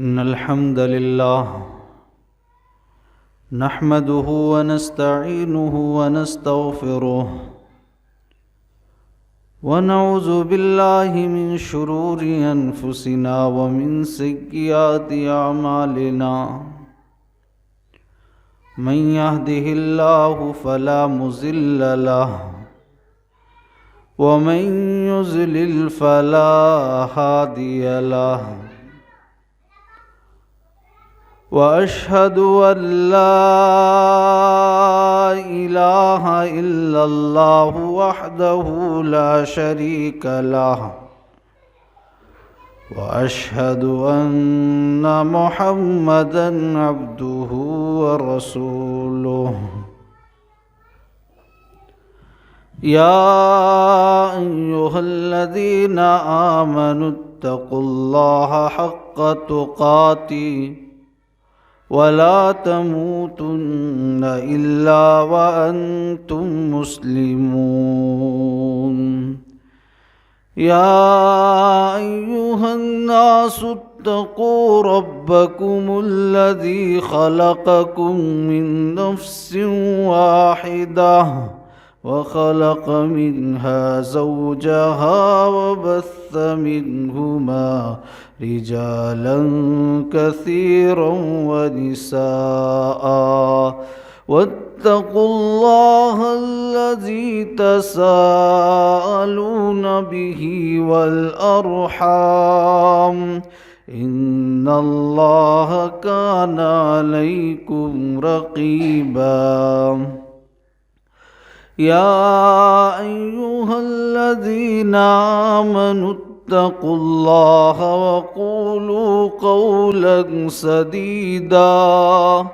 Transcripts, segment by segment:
إن الحمد لله نحمده ونستعينه ونستغفره ونعوذ بالله من شرور أنفسنا ومن سيئات أعمالنا من يهده الله فلا مضل له ومن يضلل فلا هادي له وأشهد أن لا إله إلا الله وحده لا شريك له وأشهد أن محمدًا عبده ورسوله يا أيها الذين آمنوا اتقوا الله حق تقاته ولا تموتن إلا وأنتم مسلمون يا أيها الناس اتقوا ربكم الذي خلقكم من نفس واحدة وخلق منها زوجها وبث منهما رجالا كثيرا ونساء واتقوا الله الذي تساءلون به والأرحام إن الله كان عليكم رقيبا يا أيها الذين آمنوا اتقوا الله وقولوا قولا سديدا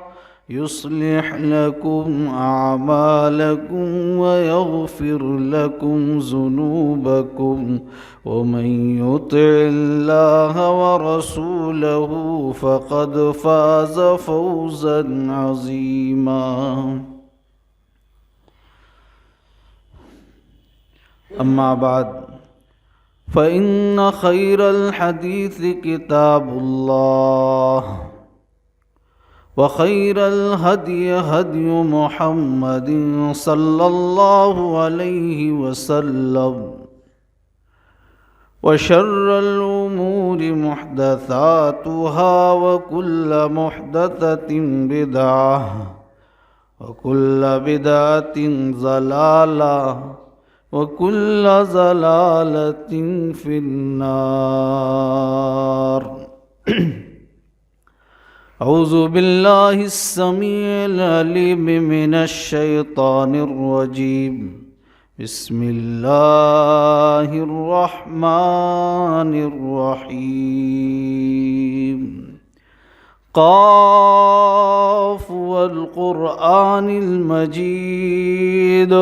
يصلح لكم أعمالكم ويغفر لكم ذنوبكم ومن يطع الله ورسوله فقد فاز فوزا عظيما أما بعد فإن خير الحديث كتاب الله وخير الهدي هدي محمد صلى الله عليه وسلم وشر الأمور محدثاتها وكل محدثة بدعة وكل بدعة ضلالة وكل ضلالة في النار أعوذ بالله السميع العليم من الشيطان الرجيم بسم الله الرحمن الرحيم قاف والقرآن المجيد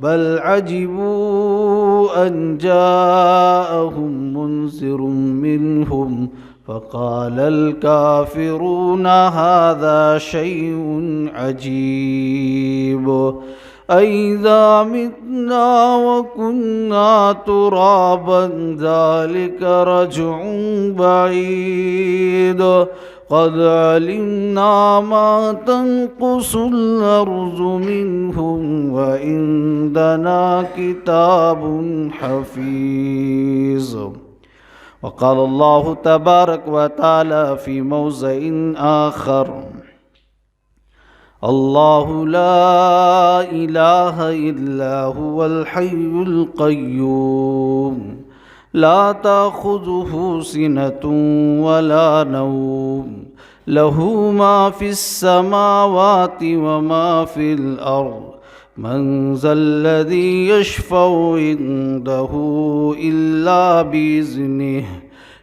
بل عجبوا أن جاءهم منذر منهم فقال الكافرون هذا شيء عجيب أئذا متنا وكنا ترابا ذلك رجع بعيد قد علمنا ما تنقص الأرض منهم وعندنا كتاب حفيظ وقال الله تبارك وتعالى في موضع آخر الله لا إله إلا هو الحي القيوم لا تأخذه سنة ولا نوم له ما في السماوات وما في الأرض من ذا الذي يشفع عنده إلا بإذنه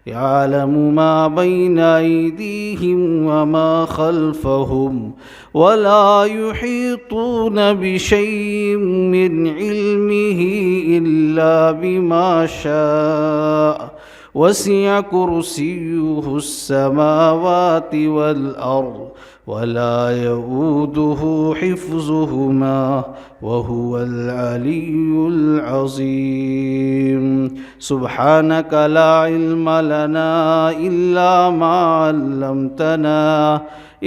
يعلم ما بين أيديهم وما خلفهم ولا يحيطون بشيء من علمه إلا بما شاء وسع كرسيه السماوات والأرض ولا يؤوده حفظهما وهو العلي العظيم. سبحانك لا علم لنا إلا ما علمتنا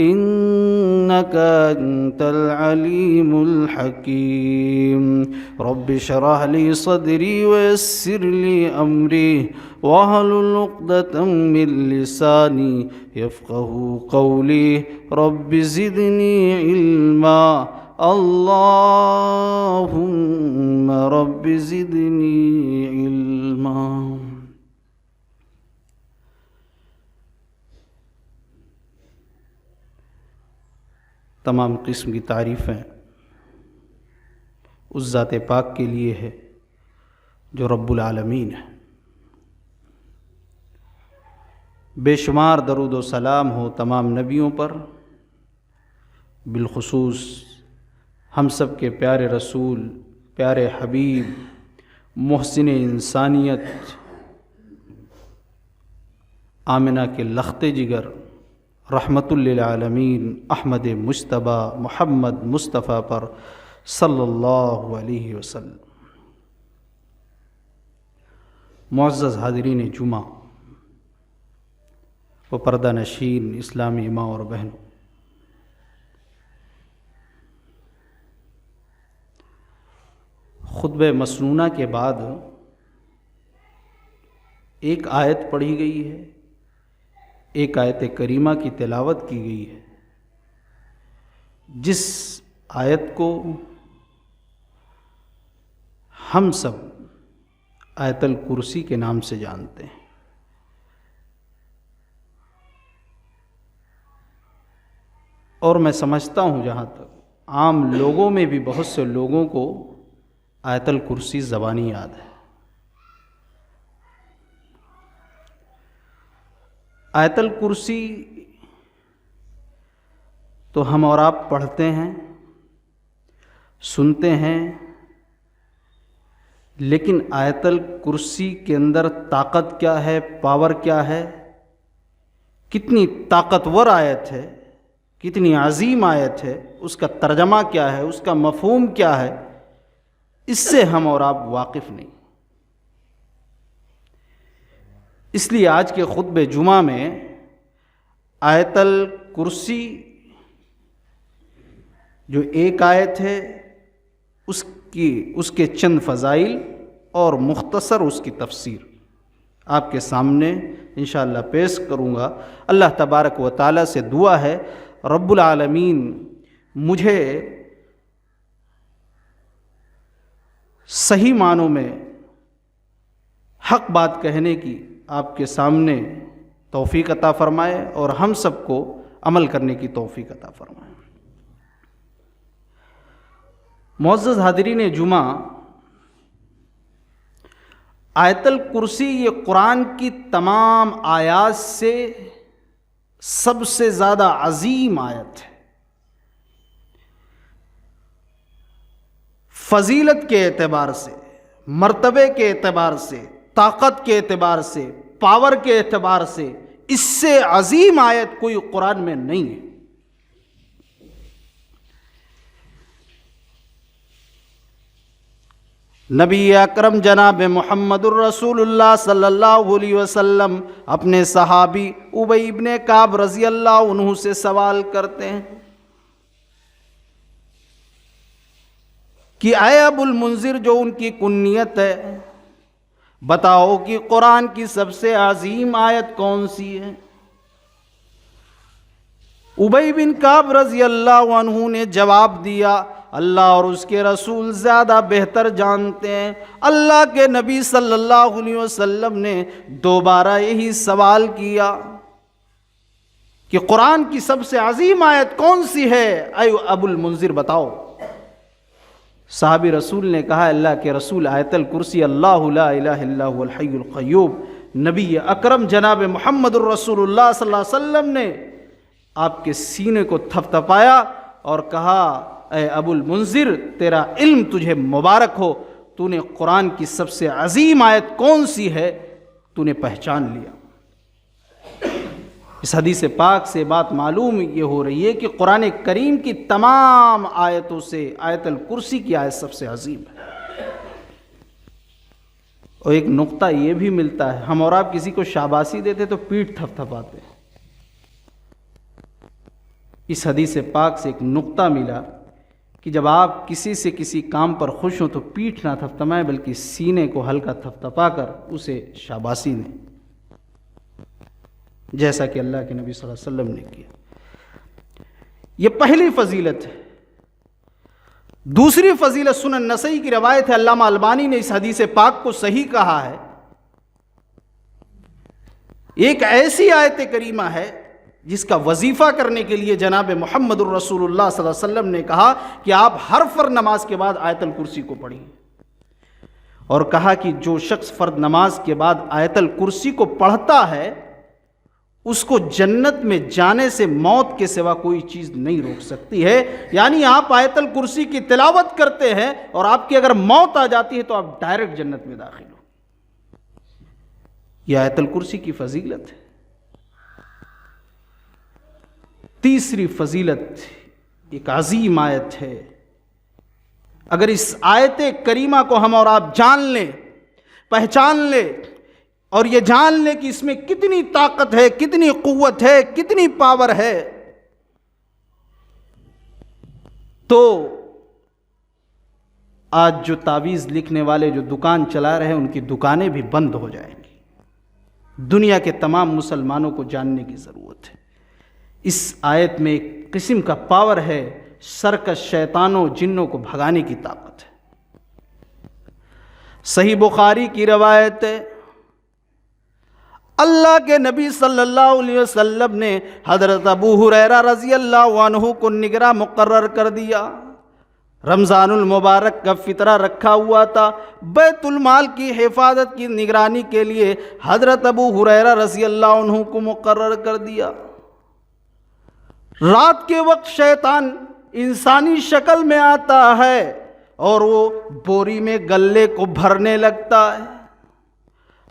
إنك أنت العليم الحكيم. رب اشرح لي صدري ويسر لي أمري واحلل عقدة من لساني يفقهوا قولي. رب زدني علما اللهم رب زدني علما. تمام قسم کی تعریفیں اس ذات پاک کے لیے ہے جو رب العالمین ہے. بے شمار درود و سلام ہو تمام نبیوں پر، بالخصوص ہم سب کے پیارے رسول، پیارے حبیب، محسن انسانیت، آمنہ کے لخت جگر، رحمت للعالمین احمد مجتبیٰ محمد مصطفیٰ پر صلی اللہ علیہ وسلم. معزز حاضرین جمعہ و پردہ نشین اسلامی ماں اور بہنوں، خطبہ مسنونہ کے بعد ایک آیت پڑھی گئی ہے، ایک آیت کریمہ کی تلاوت کی گئی ہے، جس آیت کو ہم سب آیت الکرسی کے نام سے جانتے ہیں. اور میں سمجھتا ہوں جہاں تک عام لوگوں میں بھی بہت سے لوگوں کو آیت الکرسی زبانی یاد ہے. آیت الکرسی تو ہم اور آپ پڑھتے ہیں، سنتے ہیں، لیکن آیت الکرسی کے اندر طاقت کیا ہے، پاور کیا ہے، کتنی طاقتور آیت ہے، کتنی عظیم آیت ہے، اس کا ترجمہ کیا ہے، اس کا مفہوم کیا ہے، اس سے ہم اور آپ واقف نہیں. اس لیے آج کے خطبہ جمعہ میں آیت الکرسی جو ایک آیت ہے اس کے چند فضائل اور مختصر اس کی تفسیر آپ کے سامنے انشاءاللہ پیش کروں گا. اللہ تبارک و تعالیٰ سے دعا ہے رب العالمین مجھے صحیح معنوں میں حق بات کہنے کی آپ کے سامنے توفیق عطا فرمائے اور ہم سب کو عمل کرنے کی توفیق عطا فرمائے. معزز حاضرین جمعہ، آیت الکرسی یہ قرآن کی تمام آیات سے سب سے زیادہ عظیم آیت ہے. فضیلت کے اعتبار سے، مرتبے کے اعتبار سے، طاقت کے اعتبار سے، پاور کے اعتبار سے اس سے عظیم آیت کوئی قرآن میں نہیں ہے. نبی اکرم جناب محمد الرسول اللہ صلی اللہ علیہ وسلم اپنے صحابی ابی ابن کعب رضی اللہ عنہ سے سوال کرتے ہیں کہ اے ابو المنذر، جو ان کی کنیت ہے، بتاؤ کہ قرآن کی سب سے عظیم آیت کون سی ہے؟ ابی بن کعب رضی اللہ عنہ نے جواب دیا، اللہ اور اس کے رسول زیادہ بہتر جانتے ہیں. اللہ کے نبی صلی اللہ علیہ وسلم نے دوبارہ یہی سوال کیا کہ قرآن کی سب سے عظیم آیت کون سی ہے؟ اے ابو المنذر بتاؤ. صحابی رسول نے کہا، اللہ کے رسول آیت الکرسی، اللہ لا الہ الا هو الحی القیوم. نبی اکرم جناب محمد الرسول اللہ صلی اللہ علیہ وسلم نے آپ کے سینے کو تھپتھپایا اور کہا، اے ابو المنذر، تیرا علم تجھے مبارک ہو، تو نے قرآن کی سب سے عظیم آیت کون سی ہے تو نے پہچان لیا. اس حدیث پاک سے بات معلوم یہ ہو رہی ہے کہ قرآن کریم کی تمام آیتوں سے آیت الکرسی کی آیت سب سے عظیم ہے۔ اور ایک نقطہ یہ بھی ملتا ہے، ہم اور آپ کسی کو شاباشی دیتے تو پیٹھ تھپ تھپاتے ہیں، اس حدیث پاک سے ایک نقطہ ملا کہ جب آپ کسی سے کسی کام پر خوش ہوں تو پیٹھ نہ تھپتھپائیں بلکہ سینے کو ہلکا تھپتھپا کر اسے شاباشی دیں، جیسا کہ اللہ کے نبی صلی اللہ علیہ وسلم نے کیا۔ یہ پہلی فضیلت ہے۔ دوسری فضیلت سنن نسائی کی روایت ہے، علامہ البانی نے اس حدیث پاک کو صحیح کہا ہے، ایک ایسی آیت کریمہ ہے جس کا وظیفہ کرنے کے لیے جناب محمد الرسول اللہ صلی اللہ علیہ وسلم نے کہا کہ آپ ہر فرض نماز کے بعد آیت الکرسی کو پڑھیں، اور کہا کہ جو شخص فرض نماز کے بعد آیت الکرسی کو پڑھتا ہے اس کو جنت میں جانے سے موت کے سوا کوئی چیز نہیں روک سکتی ہے۔ یعنی آپ آیت الکرسی کی تلاوت کرتے ہیں اور آپ کی اگر موت آ جاتی ہے تو آپ ڈائریکٹ جنت میں داخل ہو۔ یہ آیت الکرسی کی فضیلت ہے۔ تیسری فضیلت ایک عظیم آیت ہے، اگر اس آیت کریمہ کو ہم اور آپ جان لیں، پہچان لیں، اور یہ جان لیں کہ اس میں کتنی طاقت ہے، کتنی قوت ہے، کتنی پاور ہے، تو آج جو تعویذ لکھنے والے جو دکان چلا رہے ہیں ان کی دکانیں بھی بند ہو جائیں گی۔ دنیا کے تمام مسلمانوں کو جاننے کی ضرورت ہے، اس آیت میں ایک قسم کا پاور ہے، سرکش شیطانوں جنوں کو بھگانے کی طاقت ہے۔ صحیح بخاری کی روایت ہے، اللہ کے نبی صلی اللہ علیہ وسلم نے حضرت ابو ہریرہ رضی اللہ عنہ کو نگراں مقرر کر دیا۔ رمضان المبارک کا فطرہ رکھا ہوا تھا، بیت المال کی حفاظت کی نگرانی کے لیے حضرت ابو ہریرہ رضی اللہ عنہ کو مقرر کر دیا۔ رات کے وقت شیطان انسانی شکل میں آتا ہے اور وہ بوری میں غلے کو بھرنے لگتا ہے۔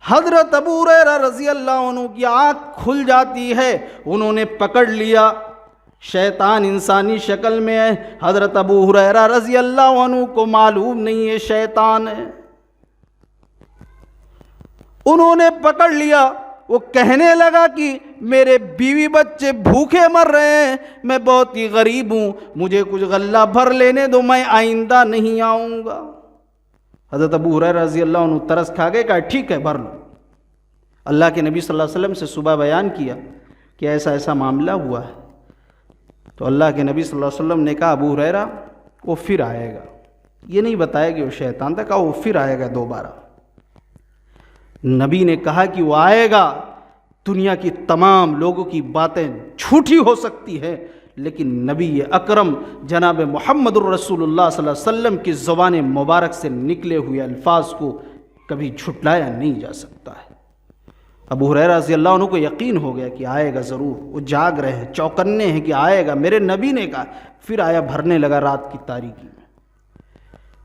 حضرت ابو ہریرہ رضی اللہ عنہ کی آنکھ کھل جاتی ہے، انہوں نے پکڑ لیا، شیطان انسانی شکل میں ہے، حضرت ابو ہریرہ رضی اللہ عنہ کو معلوم نہیں ہے شیطان ہے، انہوں نے پکڑ لیا۔ وہ کہنے لگا کہ میرے بیوی بچے بھوکے مر رہے ہیں، میں بہت ہی غریب ہوں، مجھے کچھ غلہ بھر لینے دو، میں آئندہ نہیں آؤں گا۔ حضرت ابو ہریرہ رضی اللہ عنہ ترس کھا گئے، کہا ٹھیک ہے بھر لو۔ اللہ کے نبی صلی اللہ علیہ وسلم سے صبح بیان کیا کہ ایسا ایسا معاملہ ہوا ہے، تو اللہ کے نبی صلی اللہ علیہ وسلم نے کہا ابو ہریرہ وہ پھر آئے گا، یہ نہیں بتایا کہ وہ شیطان تھا، کہا وہ پھر آئے گا دوبارہ۔ نبی نے کہا کہ وہ آئے گا، دنیا کی تمام لوگوں کی باتیں جھوٹی ہو سکتی ہے لیکن نبی اکرم جناب محمد الرسول اللہ صلی اللہ علیہ وسلم کی زبان مبارک سے نکلے ہوئے الفاظ کو کبھی جھٹلایا نہیں جا سکتا ہے۔ ابو ہریرہ رضی اللہ عنہ کو یقین ہو گیا کہ آئے گا ضرور، وہ جاگ رہے ہیں، چوکنے ہیں کہ آئے گا، میرے نبی نے کہا، پھر آیا، بھرنے لگا رات کی تاریکی میں۔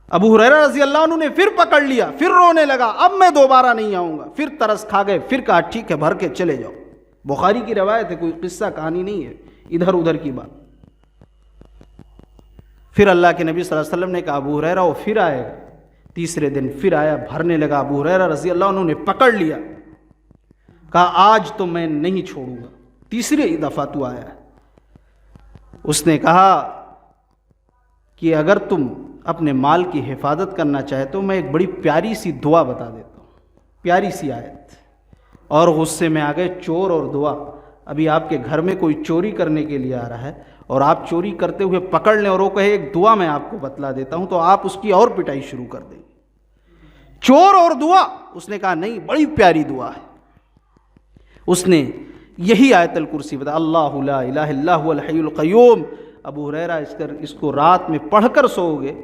ابو ہریرہ رضی اللہ عنہ نے پھر پکڑ لیا، پھر رونے لگا، اب میں دوبارہ نہیں آؤں گا، پھر ترس کھا گئے، پھر کہا ٹھیک ہے بھر کے چلے جاؤ۔ بخاری کی روایت ہے، کوئی قصہ کہانی نہیں ہے، ادھر ادھر کی بات۔ پھر اللہ کے نبی صلی اللہ علیہ وسلم نے کہا ابو ہریرہ وہ پھر آئے گا۔ تیسرے دن پھر آیا، بھرنے لگا، ابو ہریرہ رضی اللہ عنہ نے پکڑ لیا، کہا آج تو میں نہیں چھوڑوں گا، تیسری دفعہ تو آیا ہے۔ اس نے کہا کہ اگر تم اپنے مال کی حفاظت کرنا چاہتے ہو میں ایک بڑی پیاری سی دعا بتا دیتا ہوں، پیاری سی آیت۔ اور غصے میں آ گئے، چور اور دعا۔ ابھی آپ کے گھر میں کوئی چوری کرنے کے لیے آ رہا ہے اور آپ چوری کرتے ہوئے پکڑ لیں اور وہ کہے ایک دعا میں آپ کو بتلا دیتا ہوں، تو آپ اس کی اور پٹائی شروع کر دیں۔ چور اور دعا، اس نے کہا نہیں بڑی پیاری دعا ہے۔ اس نے یہی آیت الکرسی بتا، اللہ لا الہ الا هو الحی القیوم۔ ابو ہریرہ اس کو رات میں پڑھ کر سو گے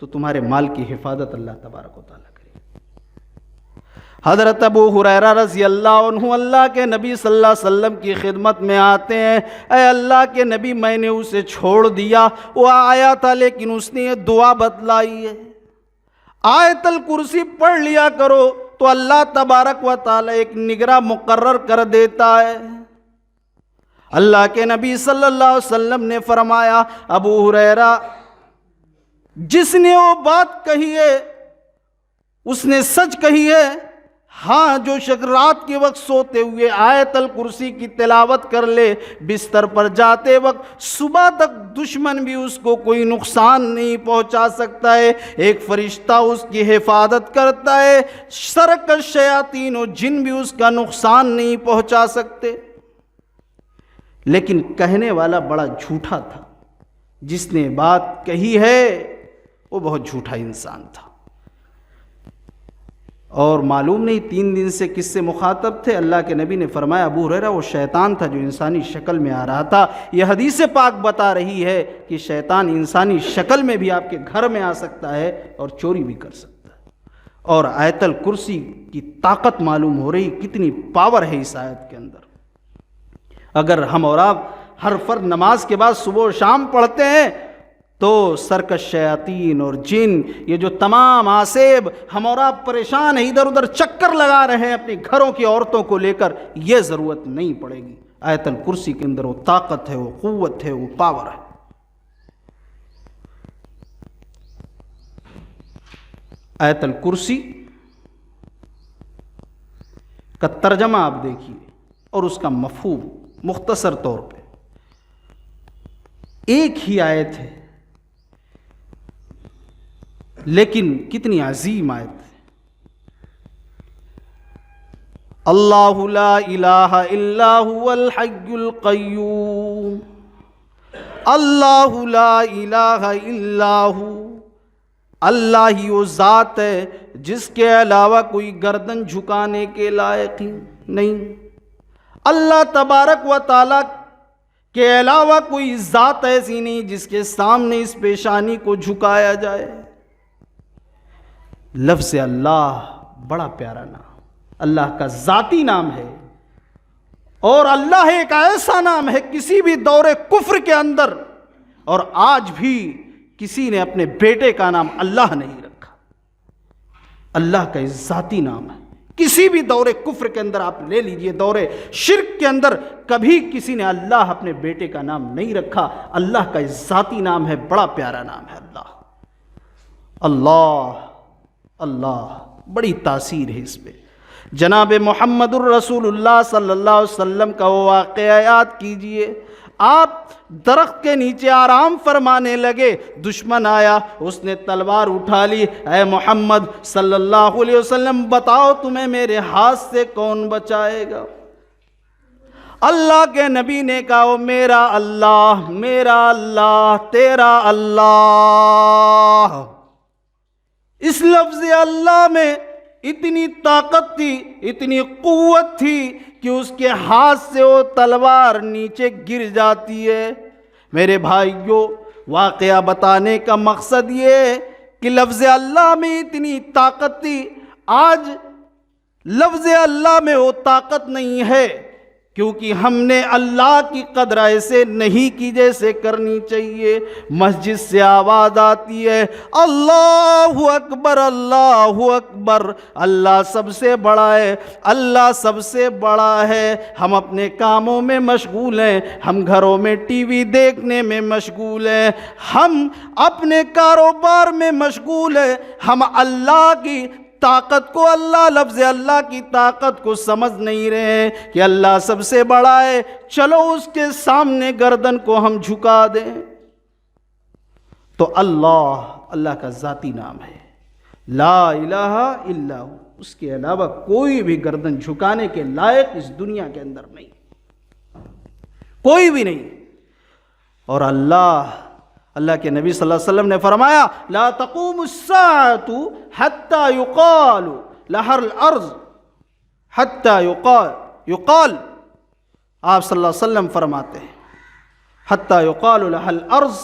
تو تمہارے مال کی حفاظت اللہ تبارک و تعالیٰ کرے گا۔ حضرت ابو ہریرہ رضی اللہ عنہ اللہ کے نبی صلی اللہ علیہ وسلم کی خدمت میں آتے ہیں، اے اللہ کے نبی میں نے اسے چھوڑ دیا، وہ آیا تھا لیکن اس نے یہ دعا بتلائی ہے، آیت الکرسی پڑھ لیا کرو تو اللہ تبارک و تعالیٰ ایک نگراں مقرر کر دیتا ہے۔ اللہ کے نبی صلی اللہ علیہ وسلم نے فرمایا، ابو ہریرہ جس نے وہ بات کہی ہے اس نے سچ کہی ہے، ہاں جو شخص رات کے وقت سوتے ہوئے آیت الکرسی کی تلاوت کر لے، بستر پر جاتے وقت صبح تک دشمن بھی اس کو کوئی نقصان نہیں پہنچا سکتا ہے، ایک فرشتہ اس کی حفاظت کرتا ہے، سرکش شیاطین و جن بھی اس کا نقصان نہیں پہنچا سکتے۔ لیکن کہنے والا بڑا جھوٹا تھا، جس نے بات کہی ہے وہ بہت جھوٹا انسان تھا، اور معلوم نہیں 3 دن سے کس سے مخاطب تھے۔ اللہ کے نبی نے فرمایا ابو ہریرہ وہ شیطان تھا جو انسانی شکل میں آ رہا تھا۔ یہ حدیث پاک بتا رہی ہے کہ شیطان انسانی شکل میں بھی آپ کے گھر میں آ سکتا ہے اور چوری بھی کر سکتا ہے۔ اور آیت الکرسی کی طاقت معلوم ہو رہی، کتنی پاور ہے اس آیت کے اندر۔ اگر ہم اور آپ ہر فرد نماز کے بعد صبح و شام پڑھتے ہیں تو سرکش شیاطین اور جن، یہ جو تمام آسیب ہم اور آپ پریشان ہیں، ادھر ادھر چکر لگا رہے ہیں اپنے گھروں کی عورتوں کو لے کر، یہ ضرورت نہیں پڑے گی۔ آیت الکرسی کے اندر وہ طاقت ہے، وہ قوت ہے، وہ پاور ہے۔ آیت الکرسی کا ترجمہ آپ دیکھیے اور اس کا مفہوم مختصر طور پہ، ایک ہی آیت ہے لیکن کتنی عظیم آیت ہے۔ اللہ لا الہ الا هو الحی القیوم، اللہ لا الہ الا هو، اللہ ہی وہ ذات ہے جس کے علاوہ کوئی گردن جھکانے کے لائق ہی نہیں۔ اللہ تبارک و تعالیٰ کے علاوہ کوئی ذات ایسی نہیں جس کے سامنے اس پیشانی کو جھکایا جائے۔ لفظ اللہ بڑا پیارا نام، اللہ کا ذاتی نام ہے، اور اللہ ایک ایسا نام ہے کسی بھی دور کفر کے اندر اور آج بھی کسی نے اپنے بیٹے کا نام اللہ نہیں رکھا۔ اللہ کا ذاتی نام ہے، کسی بھی دور کفر کے اندر آپ لے لیجئے، دور شرک کے اندر کبھی کسی نے اللہ اپنے بیٹے کا نام نہیں رکھا۔ اللہ کا ذاتی نام ہے، بڑا پیارا نام ہے اللہ۔ اللہ اللہ بڑی تاثیر ہے اس پہ۔ جناب محمد الرسول اللہ صلی اللہ علیہ وسلم کا وہ واقعہ یاد کیجئے، آپ درخت کے نیچے آرام فرمانے لگے، دشمن آیا، اس نے تلوار اٹھا لی، اے محمد صلی اللہ علیہ وسلم بتاؤ تمہیں میرے ہاتھ سے کون بچائے گا؟ اللہ کے نبی نے کہا وہ میرا اللہ، میرا اللہ، تیرا اللہ۔ اس لفظ اللہ میں اتنی طاقت تھی، اتنی قوت تھی کہ اس کے ہاتھ سے وہ تلوار نیچے گر جاتی ہے۔ میرے بھائیوں، واقعہ بتانے کا مقصد یہ ہے کہ لفظ اللہ میں اتنی طاقت تھی، آج لفظ اللہ میں وہ طاقت نہیں ہے، کیونکہ ہم نے اللہ کی قدر ایسے نہیں کی جیسے کرنی چاہیے۔ مسجد سے آواز آتی ہے اللہ اکبر، اللہ اکبر، اللہ سب سے بڑا ہے، اللہ سب سے بڑا ہے۔ ہم اپنے کاموں میں مشغول ہیں، ہم گھروں میں ٹی وی دیکھنے میں مشغول ہیں، ہم اپنے کاروبار میں مشغول ہیں، ہم اللہ کی طاقت کو، اللہ لفظ اللہ کی طاقت کو سمجھ نہیں رہے ہیں کہ اللہ سب سے بڑا ہے، چلو اس کے سامنے گردن کو ہم جھکا دیں۔ تو اللہ کا ذاتی نام ہے، لا الہ الا ہو، اس کے علاوہ کوئی بھی گردن جھکانے کے لائق اس دنیا کے اندر نہیں، کوئی بھی نہیں۔ اور اللہ کے نبی صلی اللہ علیہ وسلم نے فرمایا لا تقوم الساعة حتى يقال لها الارض، حتى يقال، آپ صلی اللہ علیہ وسلم فرماتے ہیں حتى يقال لها الارض،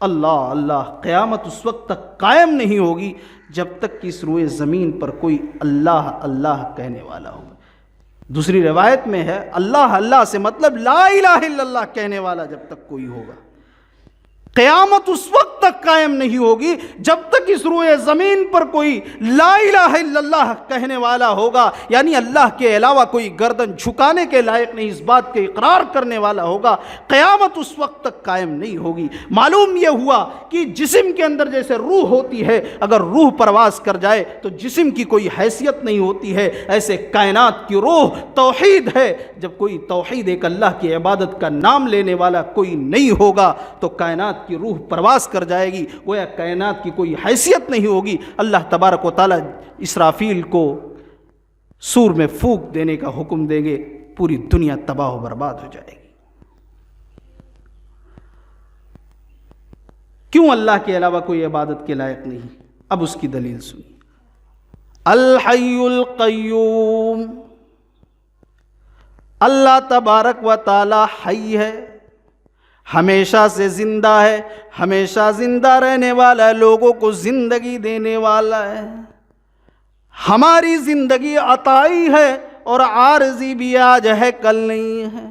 اللہ، قیامت اس وقت تک قائم نہیں ہوگی جب تک کہ اس روئے زمین پر کوئی اللہ کہنے والا ہوگا۔ دوسری روایت میں ہے اللہ سے مطلب لا الہ الا اللہ کہنے والا جب تک کوئی ہوگا، قیامت اس وقت تک قائم نہیں ہوگی جب تک اس روئے زمین پر کوئی لا الہ الا اللہ کہنے والا ہوگا، یعنی اللہ کے علاوہ کوئی گردن جھکانے کے لائق نہیں، اس بات کے اقرار کرنے والا ہوگا، قیامت اس وقت تک قائم نہیں ہوگی۔ معلوم یہ ہوا کہ جسم کے اندر جیسے روح ہوتی ہے، اگر روح پرواز کر جائے تو جسم کی کوئی حیثیت نہیں ہوتی ہے، ایسے کائنات کی روح توحید ہے۔ جب کوئی توحید، ایک اللہ کی عبادت کا نام لینے والا کوئی نہیں ہوگا تو کائنات کی روح پرواز کر جائے گی، گویا کائنات کی کوئی حیثیت نہیں ہوگی۔ اللہ تبارک و تعالی اسرافیل کو سور میں پھونک دینے کا حکم دیں گے، پوری دنیا تباہ و برباد ہو جائے گی۔ کیوں اللہ کے علاوہ کوئی عبادت کے لائق نہیں؟ اب اس کی دلیل سنیے۔ الحی القیوم، اللہ تبارک و تعالی حی ہے، ہمیشہ سے زندہ ہے، ہمیشہ زندہ رہنے والا ہے، لوگوں کو زندگی دینے والا ہے۔ ہماری زندگی عطائی ہے اور عارضی بھی، آج ہے کل نہیں ہے۔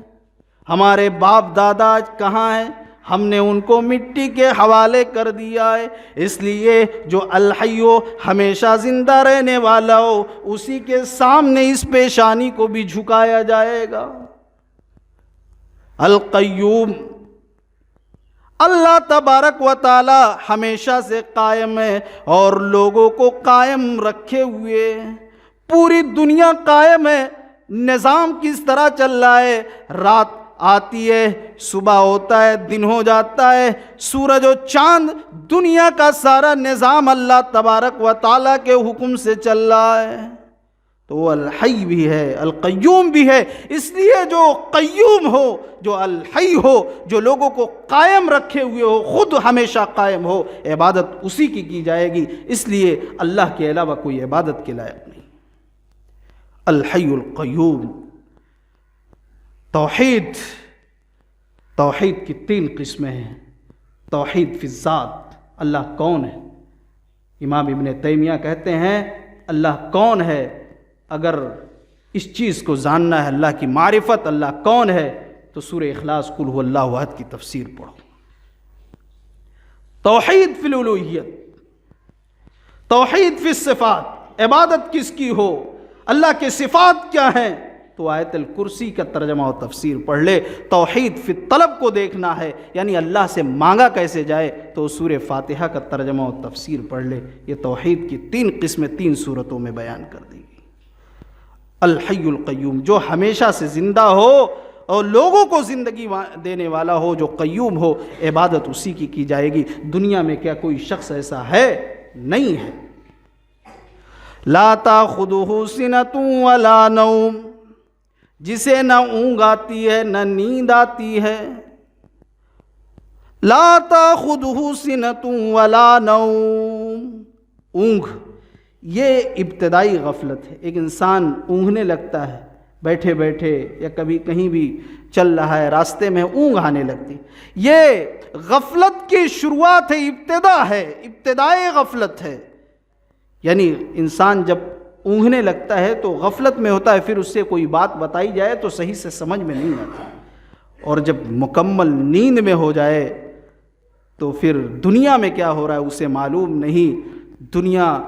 ہمارے باپ دادا آج کہاں ہیں؟ ہم نے ان کو مٹی کے حوالے کر دیا ہے۔ اس لیے جو الحی ہو، ہمیشہ زندہ رہنے والا ہو، اسی کے سامنے اس پیشانی کو بھی جھکایا جائے گا۔ القیوم، اللہ تبارک و تعالی ہمیشہ سے قائم ہے اور لوگوں کو قائم رکھے ہوئے، پوری دنیا قائم ہے۔ نظام کس طرح چل رہا ہے؟ رات آتی ہے، صبح ہوتا ہے، دن ہو جاتا ہے، سورج و چاند، دنیا کا سارا نظام اللہ تبارک و تعالیٰ کے حکم سے چل رہا ہے۔ تو وہ الحی بھی ہے، القیوم بھی ہے۔ اس لیے جو قیوم ہو، جو الحی ہو، جو لوگوں کو قائم رکھے ہوئے ہو، خود ہمیشہ قائم ہو، عبادت اسی کی جائے گی۔ اس لیے اللہ کے علاوہ کوئی عبادت کے لائق نہیں۔ الحی القیوم۔ توحید کی 3 قسمیں ہیں۔ توحید فی الذات، اللہ کون ہے؟ امام ابن تیمیہ کہتے ہیں اللہ کون ہے، اگر اس چیز کو جاننا ہے، اللہ کی معرفت، اللہ کون ہے، تو سورہ اخلاص قل هو اللہ احد کی تفسیر پڑھو۔ توحید فی الالوہیت، توحید فی الصفات، عبادت کس کی ہو، اللہ کے صفات کیا ہیں، تو آیت الکرسی کا ترجمہ و تفسیر پڑھ لے۔ توحید فی طلب کو دیکھنا ہے، یعنی اللہ سے مانگا کیسے جائے، تو سورہ فاتحہ کا ترجمہ و تفسیر پڑھ لے۔ یہ توحید کی 3 قسمیں 3 صورتوں میں بیان کر دی گئی۔ الحی القیوم، جو ہمیشہ سے زندہ ہو اور لوگوں کو زندگی دینے والا ہو، جو قیوم ہو، عبادت اسی کی جائے گی۔ دنیا میں کیا کوئی شخص ایسا ہے؟ نہیں ہے۔ لا تاخذہ سنۃ ولا نوم، جسے نہ اونگ آتی ہے نہ نیند آتی ہے۔ لا تاخذہ سنۃ ولا نوم، اونگ یہ ابتدائی غفلت ہے۔ ایک انسان اونگنے لگتا ہے بیٹھے بیٹھے، یا کبھی کہیں بھی چل رہا ہے، راستے میں اونگ آنے لگتی، یہ غفلت کی شروعات ہے، ابتدا ہے، ابتدائی غفلت ہے۔ یعنی انسان جب اونگنے لگتا ہے تو غفلت میں ہوتا ہے، پھر اس سے کوئی بات بتائی جائے تو صحیح سے سمجھ میں نہیں آتا، اور جب مکمل نیند میں ہو جائے تو پھر دنیا میں کیا ہو رہا ہے اسے معلوم نہیں۔ دنیا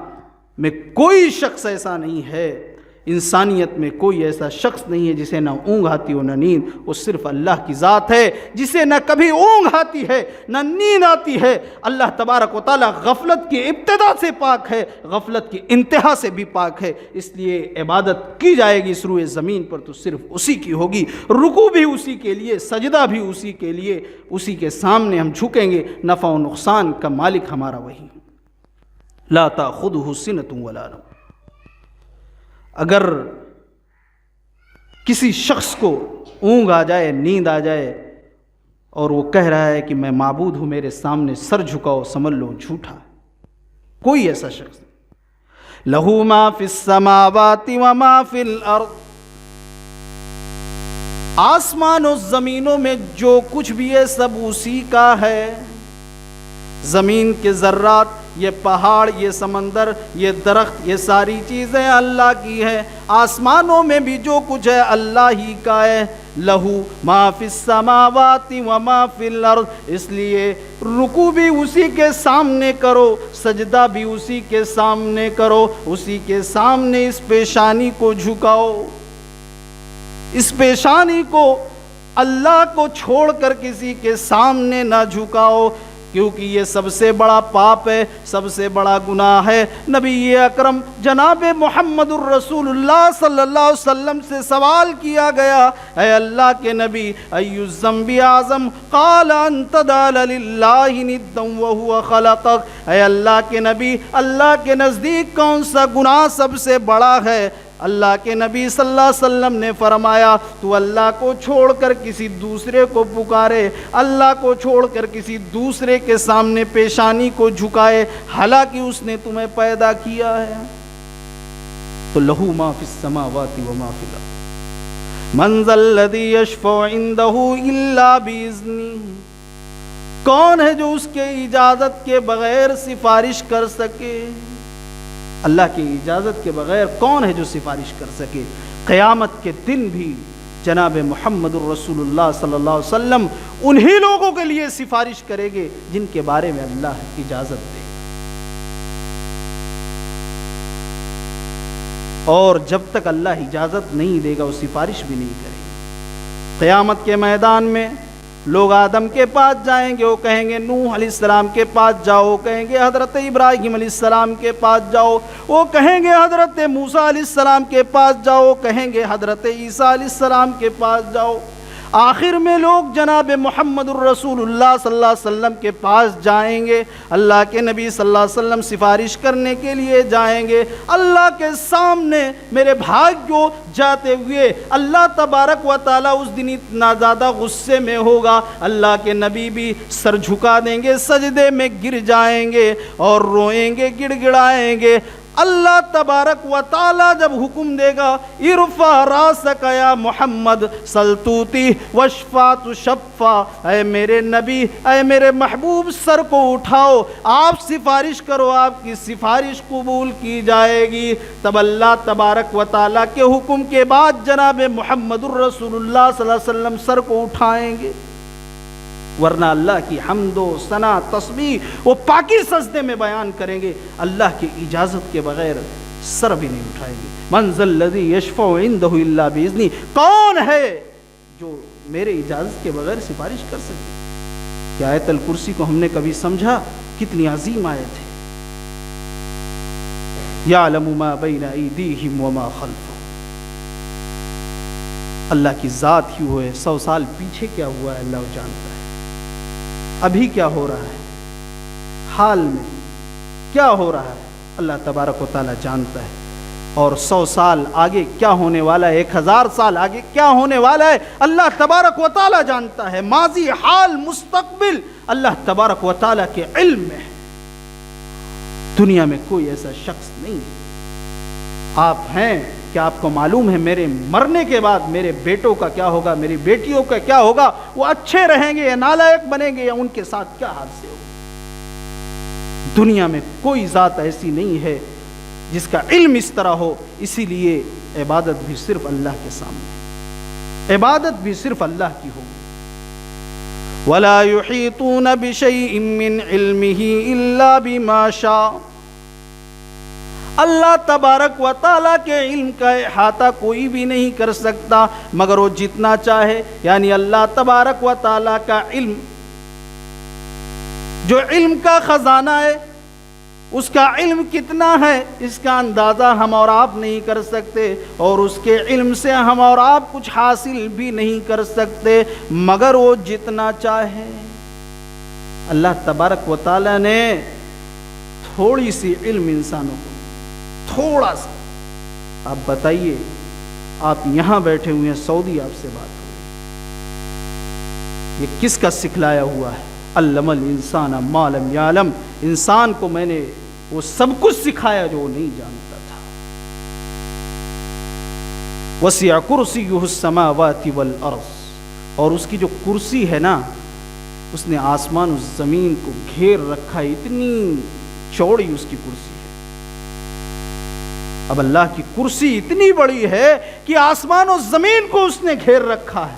میں کوئی شخص ایسا نہیں ہے، انسانیت میں کوئی ایسا شخص نہیں ہے جسے نہ اونگ آتی ہو نہ نیند۔ وہ صرف اللہ کی ذات ہے جسے نہ کبھی اونگ آتی ہے نہ نیند آتی ہے۔ اللہ تبارک و تعالی غفلت کی ابتدا سے پاک ہے، غفلت کی انتہا سے بھی پاک ہے۔ اس لیے عبادت کی جائے گی اس روئے زمین پر تو صرف اسی کی ہوگی، رکوع بھی اسی کے لیے، سجدہ بھی اسی کے لیے، اسی کے سامنے ہم جھکیں گے۔ نفع و نقصان کا مالک ہمارا وہی۔ لا تاخذہ سنۃ ولا نوم، اگر کسی شخص کو اونگ آ جائے، نیند آ جائے، اور وہ کہہ رہا ہے کہ میں معبود ہوں، میرے سامنے سر جھکاؤ، سمجھ لو جھوٹا۔ کوئی ایسا شخص نہیں۔ لہ ما فی السماوات وما فی الارض، آسمان و زمینوں میں جو کچھ بھی ہے سب اسی کا ہے۔ زمین کے ذرات، یہ پہاڑ، یہ سمندر، یہ درخت، یہ ساری چیزیں اللہ کی ہے۔ آسمانوں میں بھی جو کچھ ہے اللہ ہی کا ہے۔ لہو ما فی السماوات و ما فی الارض، اس لیے رکوع بھی اسی کے سامنے کرو، سجدہ بھی اسی کے سامنے کرو، اسی کے سامنے اس پیشانی کو جھکاؤ، اس پیشانی کو اللہ کو چھوڑ کر کسی کے سامنے نہ جھکاؤ، کیونکہ یہ سب سے بڑا پاپ ہے، سب سے بڑا گناہ ہے۔ نبی اکرم جناب محمد الرسول اللہ صلی اللہ علیہ وسلم سے سوال کیا گیا، اے اللہ کے نبی، ای الذنب اعظم؟ قال ان تجعل للہ ندا وہو خلقک، اے اللہ کے نبی، اللہ کے نزدیک کون سا گناہ سب سے بڑا ہے؟ اللہ کے نبی صلی اللہ علیہ وسلم نے فرمایا، تو اللہ کو چھوڑ کر کسی دوسرے کو پکارے، اللہ کو چھوڑ کر کسی دوسرے کے سامنے پیشانی کو جھکائے، حالانکہ اس نے تمہیں پیدا کیا ہے۔ تو لہو ما فی السماوات و ما فی الارض، من ذا الذی یشفع عندہ الا باذنہ، کون ہے جو اس کے اجازت کے بغیر سفارش کر سکے؟ اللہ کی اجازت کے بغیر کون ہے جو سفارش کر سکے؟ قیامت کے دن بھی جناب محمد الرسول اللہ صلی اللہ علیہ وسلم انہی لوگوں کے لیے سفارش کریں گے جن کے بارے میں اللہ اجازت دے گا، اور جب تک اللہ اجازت نہیں دے گا وہ سفارش بھی نہیں کریں گے۔ قیامت کے میدان میں لوگ آدم کے پاس جائیں گے، وہ کہیں گے نوح علیہ السلام کے پاس جاؤ، کہیں گے حضرت ابراہیم علیہ السلام کے پاس جاؤ، وہ کہیں گے حضرت موسیٰ علیہ السلام کے پاس جاؤ، کہیں گے حضرت عیسیٰ علیہ السلام کے پاس جاؤ۔ آخر میں لوگ جناب محمد الرسول اللہ صلی اللہ علیہ وسلم کے پاس جائیں گے، اللہ کے نبی صلی اللہ علیہ وسلم سفارش کرنے کے لیے جائیں گے۔ اللہ کے سامنے میرے بھائیو جاتے ہوئے اللہ تبارک و تعالیٰ اس دن اتنا زیادہ غصے میں ہوگا، اللہ کے نبی بھی سر جھکا دیں گے، سجدے میں گر جائیں گے اور روئیں گے، گڑ گڑائیں گے۔ اللہ تبارک و تعالیٰ جب حکم دے گا، ارفع راسک یا محمد سل توتی واشفع تشفع، اے میرے نبی، اے میرے محبوب، سر کو اٹھاؤ، آپ سفارش کرو، آپ کی سفارش قبول کی جائے گی۔ تب اللہ تبارک و تعالیٰ کے حکم کے بعد جناب محمد الرسول اللہ صلی اللہ علیہ وسلم سر کو اٹھائیں گے، ورنہ اللہ کی حمد و ثنا تسبیح وہ پاکی سجدے میں بیان کریں گے، اللہ کی اجازت کے بغیر سر بھی نہیں اٹھائیں گے۔ من ذا الذی یشفع عندہ الا باذنہ، کون ہے جو میرے اجازت کے بغیر سفارش کر سکے؟ کیا آیت الکرسی کو ہم نے کبھی سمجھا؟ کتنی عظیم آیت ہے۔ یعلم ما بین ایدیہم وما خلفہم، اللہ کی ذات ہی ہوئے، 100 سال پیچھے کیا ہوا ہے اللہ جانتا ہے، ابھی کیا ہو رہا ہے، حال میں کیا ہو رہا ہے اللہ تبارک و تعالیٰ جانتا ہے، اور 100 سال آگے کیا ہونے والا ہے، 1000 سال آگے کیا ہونے والا ہے اللہ تبارک و تعالیٰ جانتا ہے۔ ماضی، حال، مستقبل اللہ تبارک و تعالیٰ کے علم میں ہے۔ دنیا میں کوئی ایسا شخص نہیں ہے۔ آپ ہیں، کیا آپ کو معلوم ہے میرے مرنے کے بعد میرے بیٹوں کا کیا ہوگا، میری بیٹیوں کا کیا ہوگا؟ وہ اچھے رہیں گے یا نالائق بنیں گے، یا ان کے ساتھ کیا حادثے ہوگا؟ دنیا میں کوئی ذات ایسی نہیں ہے جس کا علم اس طرح ہو، اسی لیے عبادت بھی صرف اللہ کے سامنے، عبادت بھی صرف اللہ کی ہوگی۔ وَلَا يُحِيطُونَ بِشَيْءٍ مِّنْ عِلْمِهِ إِلَّا بِمَا شَاءَ، اللہ تبارک و تعالیٰ کے علم کا احاطہ کوئی بھی نہیں کر سکتا مگر وہ جتنا چاہے، یعنی اللہ تبارک و تعالیٰ کا علم، جو علم کا خزانہ ہے، اس کا علم کتنا ہے اس کا اندازہ ہم اور آپ نہیں کر سکتے، اور اس کے علم سے ہم اور آپ کچھ حاصل بھی نہیں کر سکتے مگر وہ جتنا چاہے۔ اللہ تبارک و تعالیٰ نے تھوڑی سی علم انسانوں کو، تھوڑا سا، آپ بتائیے، آپ یہاں بیٹھے ہوئے ہیں، سعودی آپ سے بات ہو رہی، یہ کس کا سکھلایا ہوا ہے؟ علم الانسان ما لم یعلم، انسان کو میں نے وہ سب کچھ سکھایا جو وہ نہیں جانتا تھا۔ وسع کرسیہ السماوات والارض، اور اس کی جو کرسی ہے نا، اس نے آسمان و زمین کو گھیر رکھا ہے، اتنی چوڑی اس کی کرسی ہے۔ اب اللہ کی کرسی اتنی بڑی ہے کہ آسمان و زمین کو اس نے گھیر رکھا ہے،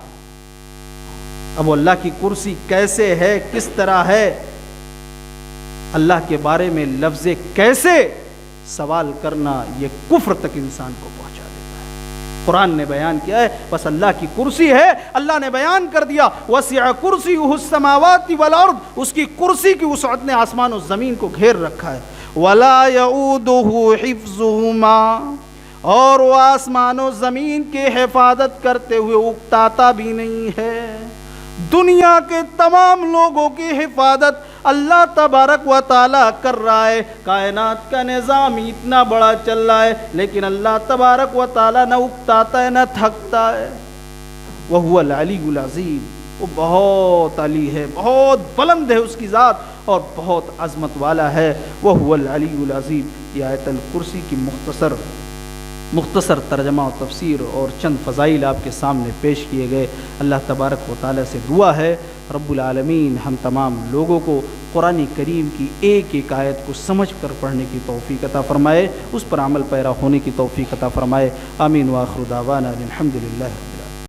اب وہ اللہ کی کرسی کیسے ہے، کس طرح ہے، اللہ کے بارے میں لفظ کیسے سوال کرنا یہ کفر تک انسان کو پہنچا دیتا ہے۔ قرآن نے بیان کیا ہے بس اللہ کی کرسی ہے، اللہ نے بیان کر دیا وسع کرسیہ السماوات والارض، اس کی کرسی کی وسعت نے آسمان و زمین کو گھیر رکھا ہے۔ ولا یعودہ حفظہما، اور وہ آسمان و زمین کی حفاظت کرتے ہوئے اکتاتا بھی نہیں ہے۔ دنیا کے تمام لوگوں کی حفاظت اللہ تبارک و تعالی کر رہا ہے، کائنات کا نظام اتنا بڑا چل رہا ہے، لیکن اللہ تبارک و تعالی نہ اکتاتا ہے نہ تھکتا ہے۔ وہو العلی العظیم، وہ بہت علی ہے، بہت بلند ہے اس کی ذات اور بہت عظمت والا ہے۔ وہو العلی العظیم، یہ آیت الکرسی کی مختصر ترجمہ و تفسیر اور چند فضائل آپ کے سامنے پیش کیے گئے۔ اللہ تبارک و تعالیٰ سے دعا ہے رب العالمین ہم تمام لوگوں کو قرآن کریم کی ایک ایک آیت کو سمجھ کر پڑھنے کی توفیق عطا فرمائے، اس پر عمل پیرا ہونے کی توفیق عطا فرمائے۔ آمین وآخر دعوانا الحمدللہ۔